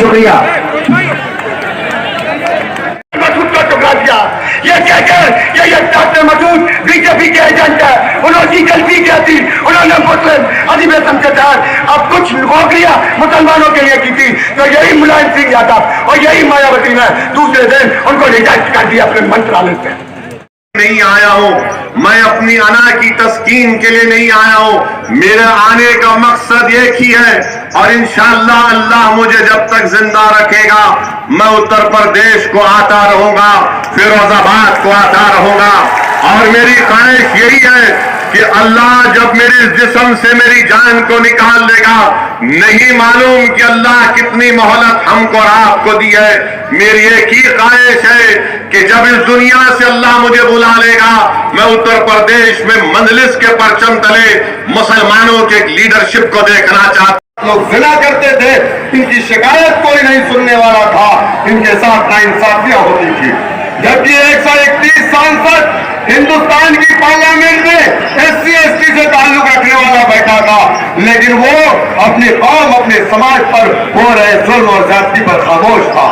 शुक्रिया। ये कहकर ये डॉक्टर मसूद बीजेपी के एजेंट है, उन्होंने गलती की थी, उन्होंने मुस्लिम अधिवेशन के तहत अब कुछ नौकरियां मुसलमानों के लिए की थी, तो यही मुलायम सिंह यादव और यही मायावती ने दूसरे दिन उनको रिजेक्ट कर दिया अपने मंत्रालय से। नहीं आया हूं, मैं अपनी अना की तस्कीन के लिए नहीं आया हूं, मेरे आने का मकसद एक ही है और इंशाअल्लाह अल्लाह मुझे जब तक जिंदा रखेगा मैं उत्तर प्रदेश को आता रहूंगा, फिरोजाबाद को आता रहूंगा और मेरी ख्वाहिश यही है कि अल्लाह जब मेरे जिस्म से मेरी जान को निकाल देगा, नहीं मालूम कि अल्लाह कितनी मोहलत हमको और आपको दी है। मेरी एक ही ख्वाहिश है कि जब इस दुनिया से अल्लाह मुझे बुला लेगा, मैं उत्तर प्रदेश में मंजलिस के परचम तले मुसलमानों के लीडरशिप को देखना चाहता हूं। लोग जिना करते थे, इनकी शिकायत कोई नहीं सुनने वाला था, इनके साथ नाइंसाफियां होती थी, जबकि 131 सांसद हिंदुस्तान की पार्लियामेंट में SC/ST से ताल्लुक रखने वाला बैठा था, लेकिन वो अपनी कौम अपने समाज पर हो रहे जुल्म और ज्यादती पर खामोश था।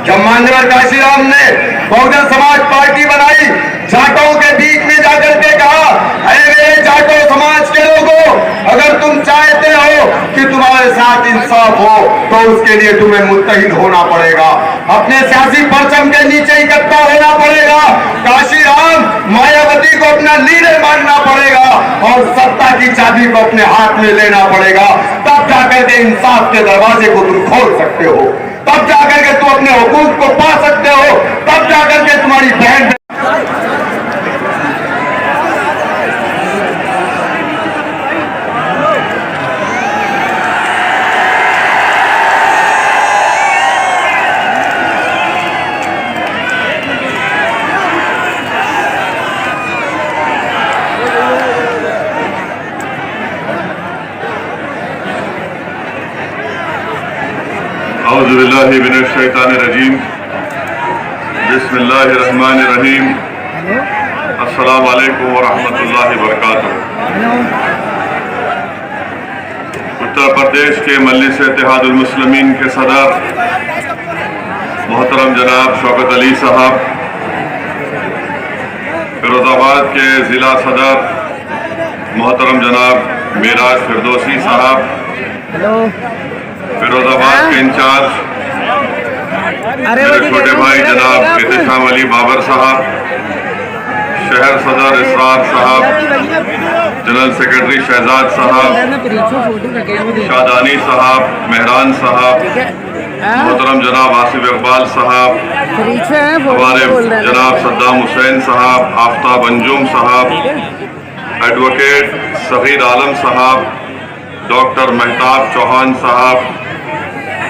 जब मान्यवर काशीराम ने बहुजन समाज पार्टी बनाई, जाटों के बीच में जाकर के कहा, अरे जाटो समाज के लोगों, अगर तुम चाहते हो कि तुम्हारे साथ इंसाफ हो तो उसके लिए तुम्हें मुत्तहिद होना पड़ेगा, अपने सियासी परचम के नीचे इकट्ठा होना पड़ेगा, काशीराम मायावती को अपना लीडर मानना पड़ेगा और सत्ता की चाबी को अपने हाथ में लेना पड़ेगा, तब जाकर के इंसाफ के दरवाजे को तुम खोल सकते हो, तब जाकर के तुम अपने हुकूक को पा सकते हो, तब जाकर के तुम्हारी बहन औज़ुबिल्लाहि मिनश्शैतानिर्रजीम, बिस्मिल्लाहिर्रहमानिर्रहीम, अस्सलामु अलैकुम वरहमतुल्लाहि वबरकातुहू। उत्तर प्रदेश के मजलिस इत्तेहादुल मुस्लिमीन के सदर मोहतरम जनाब शौकत अली साहब, फिरोजाबाद के ज़िला सदर मोहतरम जनाब मेराज फिरदौसी साहब, फिरोजाबाद के इंचार्ज मेरे छोटे भाई जनाब एहतशाम अली बाबर साहब, शहर सदर इसरार साहब, जनरल सेक्रेटरी शहजाद साहब, शादानी साहब, मेहरान साहब, मोहतरम जनाब आसिफ इकबाल साहब, हमारे जनाब सद्दाम हुसैन साहब, आफ्ताब अंजुम साहब, एडवोकेट सगीर आलम साहब, डॉक्टर मेहताब चौहान साहब,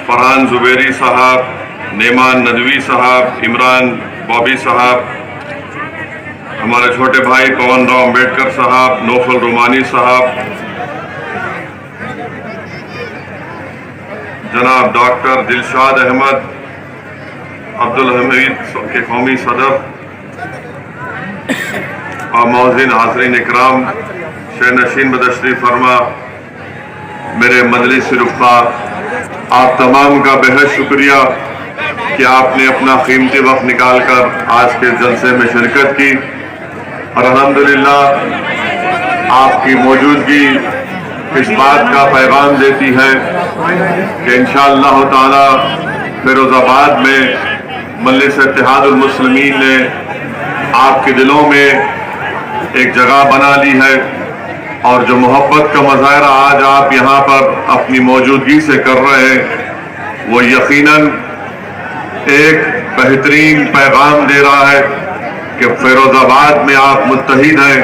फरहान जुबेरी साहब, नेमान नदवी साहब, इमरान बॉबी साहब, हमारे छोटे भाई पवन राव अम्बेडकर साहब, नौफल रुमानी साहब, जनाब डॉक्टर दिलशाद अहमद अब्दुल हमीद के कौमी सदर और मौज़िन हाज़रीन इकराम, शहनशीन बदशरी फरमा, मेरे मजलिस रुफ़ा, आप तमाम का बेहद शुक्रिया कि आपने अपना कीमती वक्त निकाल कर आज के जलसे में शिरकत की और अल्हम्दुलिल्लाह आपकी मौजूदगी इस बात का पैगाम देती है कि इंशाअल्लाह ताला फिरोजाबाद में मजलिस इत्तेहादुल मुस्लिमीन ने आपके दिलों में एक जगह बना ली है और जो मोहब्बत का मुजाहरा आज आप यहाँ पर अपनी मौजूदगी से कर रहे हैं वो यकीनन एक बेहतरीन पैगाम दे रहा है कि फिरोजाबाद में आप मुत्तहिद हैं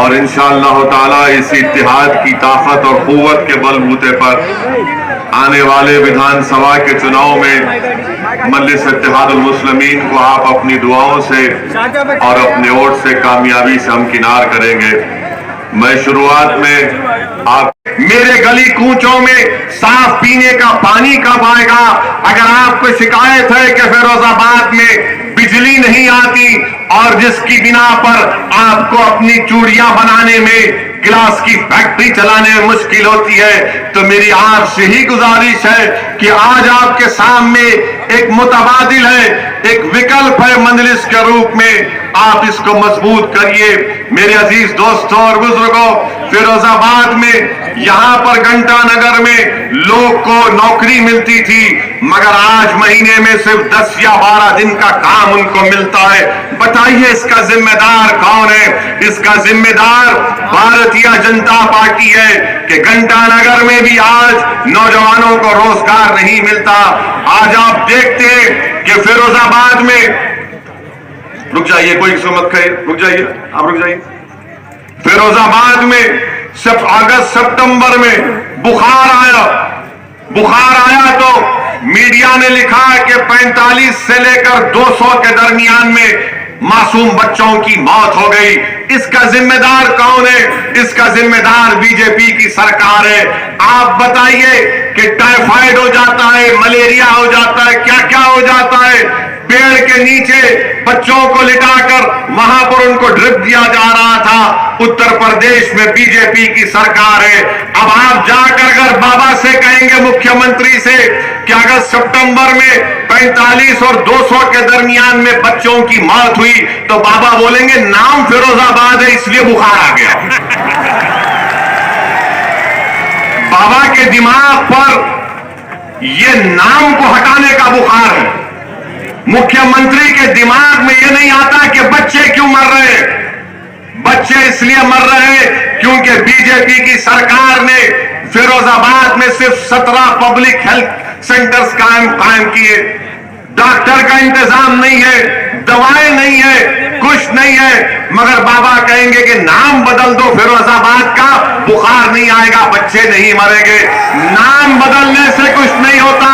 और इंशाअल्लाह ताला इस इत्तिहाद की ताकत और क़ुव्वत के बलबूते पर आने वाले विधानसभा के चुनाव में मजलिस इत्तेहादुल मुस्लिमीन को आप अपनी दुआओं से और अपने वोट से कामयाबी से हमकिनार करेंगे। मैं शुरुआत में आप मेरे गली कूचों में साफ पीने का पानी कब आएगा? अगर आपको शिकायत है कि फिरोजाबाद में बिजली नहीं आती और जिसकी बिना पर आपको अपनी चूड़ियां बनाने में, गिलास की फैक्ट्री चलाने में मुश्किल होती है, तो मेरी आपसे ही गुजारिश है कि आज आपके सामने एक मुतबादिल है, एक विकल्प है मजलिस के रूप में, आप इसको मजबूत करिए। मेरे अजीज दोस्तों और बुजुर्गों, फिरोजाबाद में यहां पर घंटा नगर में लोग को नौकरी मिलती थी, मगर आज महीने में सिर्फ 10 या 12 दिन का काम उनको मिलता है। बताइए इसका जिम्मेदार कौन है? इसका जिम्मेदार भारतीय जनता पार्टी है कि घंटा नगर में भी आज नौजवानों को रोजगार नहीं मिलता। आज आप देखते हैं कि फिरोजाबाद में, रुक जाइए, कोई इसको मत कहे, रुक जाइए, आप रुक जाइए। फिरोजाबाद में सिर्फ अगस्त सितंबर में बुखार आया तो मीडिया ने लिखा कि 45 से लेकर 200 के दरमियान में मासूम बच्चों की मौत हो गई। इसका जिम्मेदार कौन है? इसका जिम्मेदार बीजेपी की सरकार है। आप बताइए कि टाइफाइड हो जाता है, मलेरिया हो जाता है, क्या क्या हो जाता है। पेड़ के नीचे बच्चों को लिटाकर वहां पर उनको ड्रिप दिया जा रहा था। उत्तर प्रदेश में बीजेपी की सरकार है। अब आप जाकर अगर बाबा से कहेंगे, मुख्यमंत्री से, कि अगस्त सितंबर में 45 और 200 के दरमियान में बच्चों की मौत हुई, तो बाबा बोलेंगे नाम फिरोजाबाद है इसलिए बुखार आ गया। बाबा के दिमाग पर यह नाम को हटाने का बुखार है। मुख्यमंत्री के दिमाग में यह नहीं आता कि बच्चे क्यों मर रहे हैं। बच्चे इसलिए मर रहे हैं क्योंकि बीजेपी की सरकार ने फिरोजाबाद में सिर्फ 17 पब्लिक हेल्थ सेंटर्स कायम किए। डॉक्टर का इंतजाम नहीं है, दवाएं नहीं है, कुछ नहीं है, मगर बाबा कहेंगे कि नाम बदल दो फिरोजाबाद का, बुखार नहीं आएगा, बच्चे नहीं मरेंगे। नाम बदलने से कुछ नहीं होता,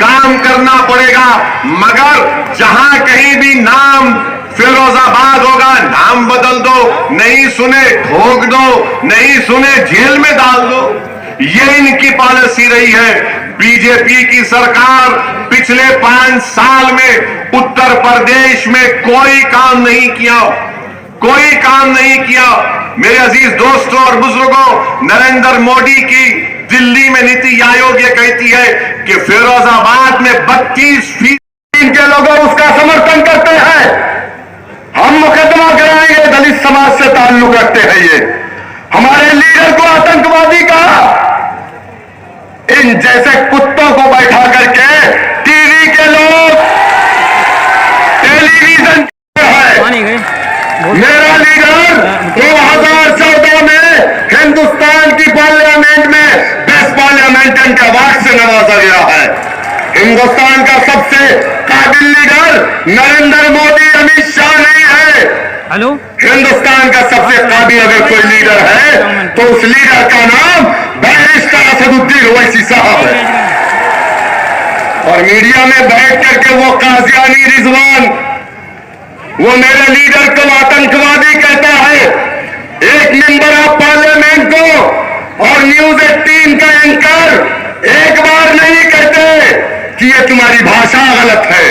काम करना पड़ेगा। मगर जहां कहीं भी नाम फिरोजाबाद होगा, नाम बदल दो, नहीं सुने ठोक दो, नहीं सुने जेल में डाल दो। ये इनकी पॉलिसी रही है। बीजेपी की सरकार पिछले 5 साल में उत्तर प्रदेश में कोई काम नहीं किया, कोई काम नहीं किया। मेरे अजीज दोस्तों और बुजुर्गों, नरेंद्र मोदी की दिल्ली में नीति आयोग ये कहती है कि फिरोजाबाद में 32% के लोग उसका समर्थन करते हैं। हम मुकदमा कराएंगे, दलित समाज से ताल्लुक रखते हैं। ये हमारे लीडर को आतंकवादी कहा। इन जैसे कुत्तों को बैठा करके टीवी के लोग, टेलीविजन है। मेरा लीडर 2014 में हिंदुस्तान की पार्लियामेंट में बेस्ट पार्लियामेंटन के अवार्ड से नवाजा गया है। हिंदुस्तान का सबसे काबिल लीडर नरेंद्र मोदी, अमित शाह नहीं है। हेलो, हिंदुस्तान का सबसे काबिल अगर कोई लीडर है तो उस लीडर का नाम बैरिस्टर असदुद्दीन ओवैसी साहब है। और मीडिया में बैठ करके वो काजियानी रिजवान, वो मेरे लीडर को आतंकवादी कहता है। एक मेंबर ऑफ पार्लियामेंट को और न्यूज 18 का एंकर एक बार नहीं कहते कि ये तुम्हारी भाषा गलत है,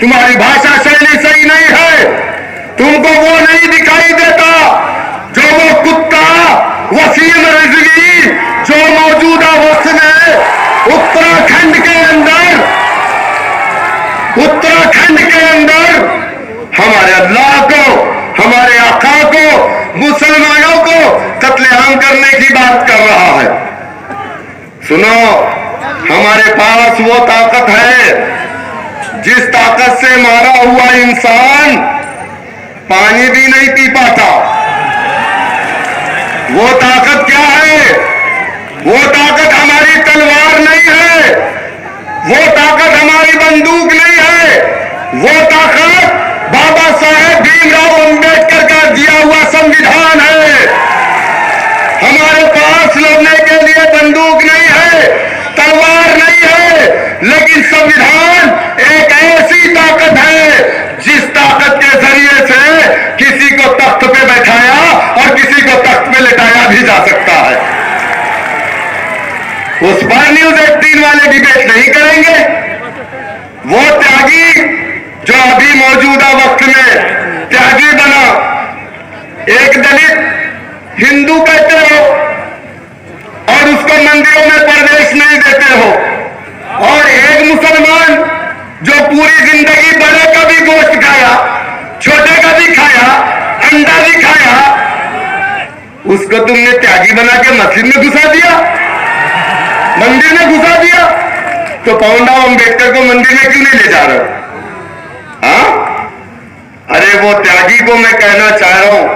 तुम्हारी भाषा शैली सही नहीं है। तुमको वो नहीं दिखाई देता जो वो कुत्ता वसीम रिजवी जो मौजूदा वक्त में उत्तराखंड के अंदर हमारे अल्लाह को, हमारे आका को, मुसलमानों को कत्लेआम करने की बात कर रहा है। सुनो, हमारे पास वो ताकत है जिस ताकत से मारा हुआ इंसान पानी भी नहीं पी पाता। वो ताकत क्या है? वो ताकत हमारी तलवार नहीं है, वो ताकत हमारी बंदूक नहीं है, वो ताकत बाबा साहेब भीमराव अंबेडकर का दिया हुआ संविधान है। हमारे पास लड़ने के लिए बंदूक नहीं है, तलवार नहीं है, लेकिन संविधान एक ऐसी ताकत है जिस ताकत के जरिए से किसी को तख्त पे बैठाया और किसी को तख्त पे लेटाया भी जा सकता है। उस पर न्यूज 18 वाले डिबेट नहीं करेंगे। वो त्यागी जो अभी मौजूदा वक्त में त्यागी बना, एक दलित हिंदू कहते हो और उसको मंदिरों में प्रवेश नहीं देते हो। और एक मुसलमान जो पूरी जिंदगी बड़े का भी गोश्त खाया, छोटे का भी खाया, अंडा भी खाया, उसको तुमने त्यागी बना के मस्जिद में घुसा दिया, मंदिर में घुसा दिया। तो पवनराव अंबेडकर को मंदिर में क्यों नहीं ले जा रहे हो? हाँ? अरे वो त्यागी को मैं कहना चाह रहा हूं,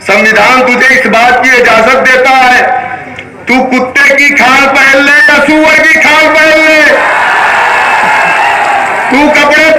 संविधान तुझे इस बात की इजाजत देता है, तू कुत्ते की खाल पहन ले या सूअर की खाल पहन ले, तू कपड़े